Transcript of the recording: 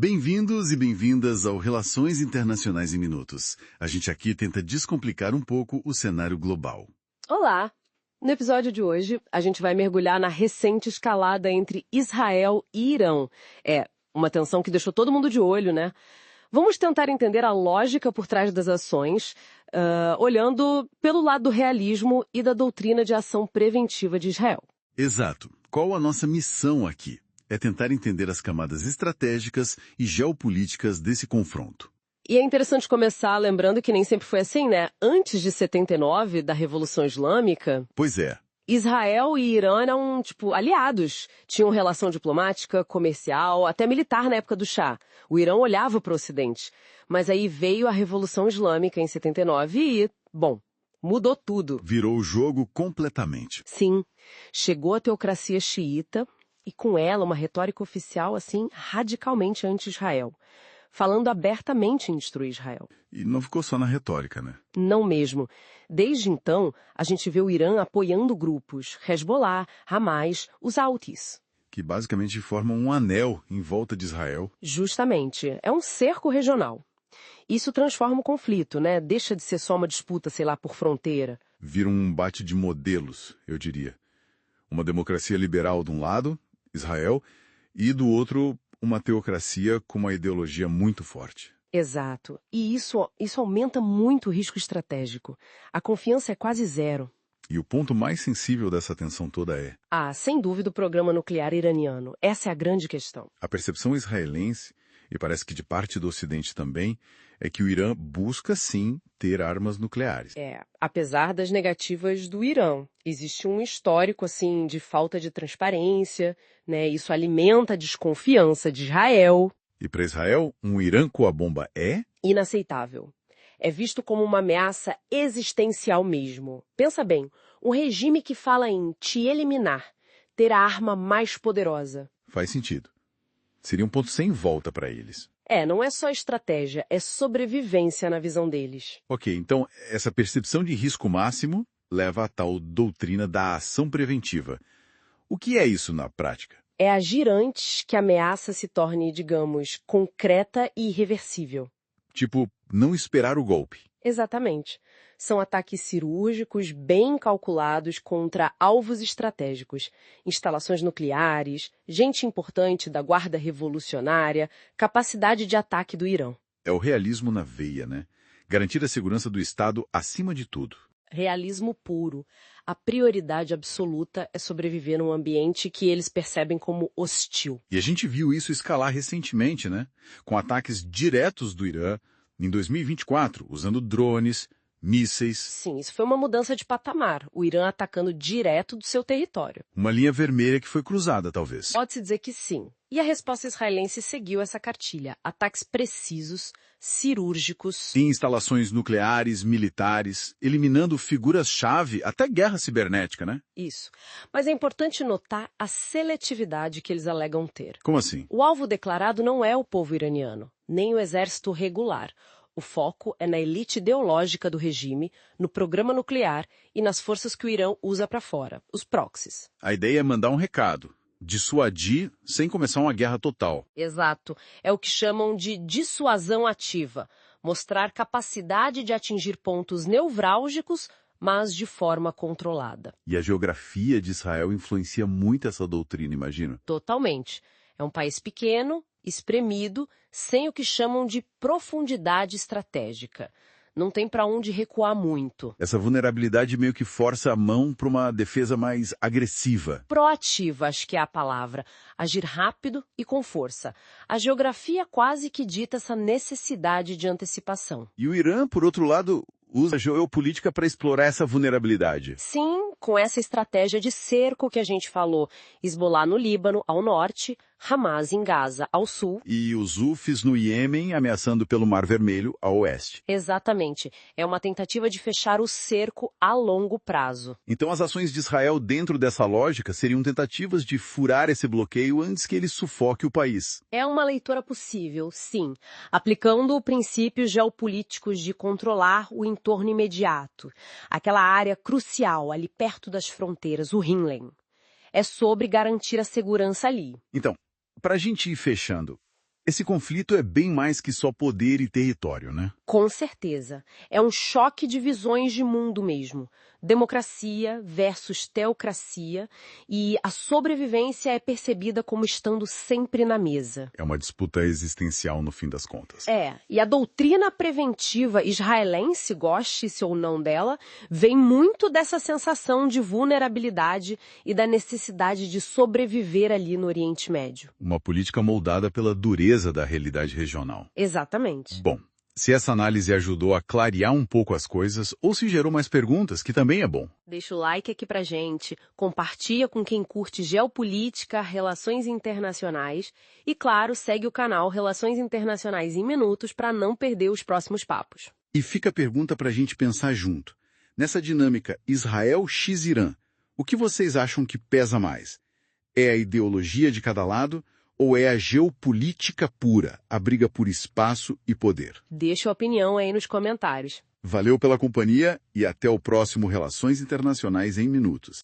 Bem-vindos e bem-vindas ao Relações Internacionais em Minutos. A gente aqui tenta descomplicar um pouco o cenário global. Olá! No episódio de hoje, a gente vai mergulhar na recente escalada entre Israel e Irã. É uma tensão que deixou todo mundo de olho, né? Vamos tentar entender a lógica por trás das ações, olhando pelo lado do realismo e da doutrina de ação preventiva de Israel. Exato. Qual a nossa missão aqui? É tentar entender as camadas estratégicas e geopolíticas desse confronto. E é interessante começar lembrando que nem sempre foi assim, né? Antes de 79, da Revolução Islâmica, Pois é. Israel e Irã eram, aliados. Tinham relação diplomática, comercial, até militar na época do Shah. O Irã olhava para o Ocidente. Mas aí veio a Revolução Islâmica em 79 e, mudou tudo. Virou o jogo completamente. Sim, chegou a teocracia xiita e com ela uma retórica oficial, radicalmente anti-Israel, falando abertamente em destruir Israel. E não ficou só na retórica, né? Não mesmo. Desde então, a gente vê o Irã apoiando grupos, Hezbollah, Hamas, os Houthis. Que basicamente formam um anel em volta de Israel. Justamente. É um cerco regional. Isso transforma o conflito, né? Deixa de ser só uma disputa, por fronteira. Vira um embate de modelos, eu diria. Uma democracia liberal de um lado, Israel, e do outro, uma teocracia com uma ideologia muito forte. Exato. E isso aumenta muito o risco estratégico. A confiança é quase zero. E o ponto mais sensível dessa tensão toda é... sem dúvida, o programa nuclear iraniano. Essa é a grande questão. A percepção israelense, e parece que de parte do Ocidente também, é que o Irã busca, sim, ter armas nucleares. Apesar das negativas do Irã. Existe um histórico, de falta de transparência, né? Isso alimenta a desconfiança de Israel. E para Israel, um Irã com a bomba é... inaceitável. É visto como uma ameaça existencial mesmo. Pensa bem, um regime que fala em te eliminar, ter a arma mais poderosa. Faz sentido. Seria um ponto sem volta para eles. Não é só estratégia, é sobrevivência na visão deles. Ok, então essa percepção de risco máximo leva à tal doutrina da ação preventiva. O que é isso na prática? É agir antes que a ameaça se torne, concreta e irreversível. Tipo, não esperar o golpe. Exatamente. São ataques cirúrgicos bem calculados contra alvos estratégicos, instalações nucleares, gente importante da Guarda Revolucionária, capacidade de ataque do Irã. É o realismo na veia, né? Garantir a segurança do Estado acima de tudo. Realismo puro. A prioridade absoluta é sobreviver num ambiente que eles percebem como hostil. E a gente viu isso escalar recentemente, né? Com ataques diretos do Irã em 2024, usando drones, mísseis. Sim, isso foi uma mudança de patamar. O Irã atacando direto do seu território. Uma linha vermelha que foi cruzada, talvez. Pode-se dizer que sim. E a resposta israelense seguiu essa cartilha. Ataques precisos, cirúrgicos. Em instalações nucleares, militares, eliminando figuras-chave, até guerra cibernética, né? Isso. Mas é importante notar a seletividade que eles alegam ter. Como assim? O alvo declarado não é o povo iraniano, nem o exército regular. O foco é na elite ideológica do regime, no programa nuclear e nas forças que o Irã usa para fora, os proxies. A ideia é mandar um recado, dissuadir sem começar uma guerra total. Exato. É o que chamam de dissuasão ativa. Mostrar capacidade de atingir pontos nevrálgicos, mas de forma controlada. E a geografia de Israel influencia muito essa doutrina, imagino. Totalmente. É um país pequeno, espremido, sem o que chamam de profundidade estratégica. Não tem para onde recuar muito. Essa vulnerabilidade meio que força a mão para uma defesa mais agressiva. Proativa, acho que é a palavra. Agir rápido e com força. A geografia quase que dita essa necessidade de antecipação. E o Irã, por outro lado, usa a geopolítica para explorar essa vulnerabilidade. Sim, com essa estratégia de cerco que a gente falou. Hezbollah no Líbano, ao norte, Hamas em Gaza, ao sul. E os Houthis no Iêmen ameaçando pelo Mar Vermelho, ao oeste. Exatamente. É uma tentativa de fechar o cerco a longo prazo. Então as ações de Israel dentro dessa lógica seriam tentativas de furar esse bloqueio antes que ele sufoque o país. É uma leitura possível, sim, aplicando princípios geopolíticos de controlar o entorno imediato, aquela área crucial ali perto das fronteiras, o Hinlen. É sobre garantir a segurança ali. Então, para a gente ir fechando, Esse conflito é bem mais que só poder e território, né? Com certeza. É um choque de visões de mundo mesmo. Democracia versus teocracia, e a sobrevivência é percebida como estando sempre na mesa. É uma disputa existencial no fim das contas. E a doutrina preventiva israelense, goste-se ou não dela, vem muito dessa sensação de vulnerabilidade e da necessidade de sobreviver ali no Oriente Médio. Uma política moldada pela dureza da realidade regional. Exatamente. Bom, se essa análise ajudou a clarear um pouco as coisas, ou se gerou mais perguntas, que também é bom. Deixa o like aqui pra gente, compartilha com quem curte geopolítica, relações internacionais e, claro, segue o canal Relações Internacionais em Minutos para não perder os próximos papos. E fica a pergunta para a gente pensar junto. Nessa dinâmica Israel x Irã, o que vocês acham que pesa mais? É a ideologia de cada lado ou é a geopolítica pura, a briga por espaço e poder? Deixa a opinião aí nos comentários. Valeu pela companhia e até o próximo Relações Internacionais em Minutos.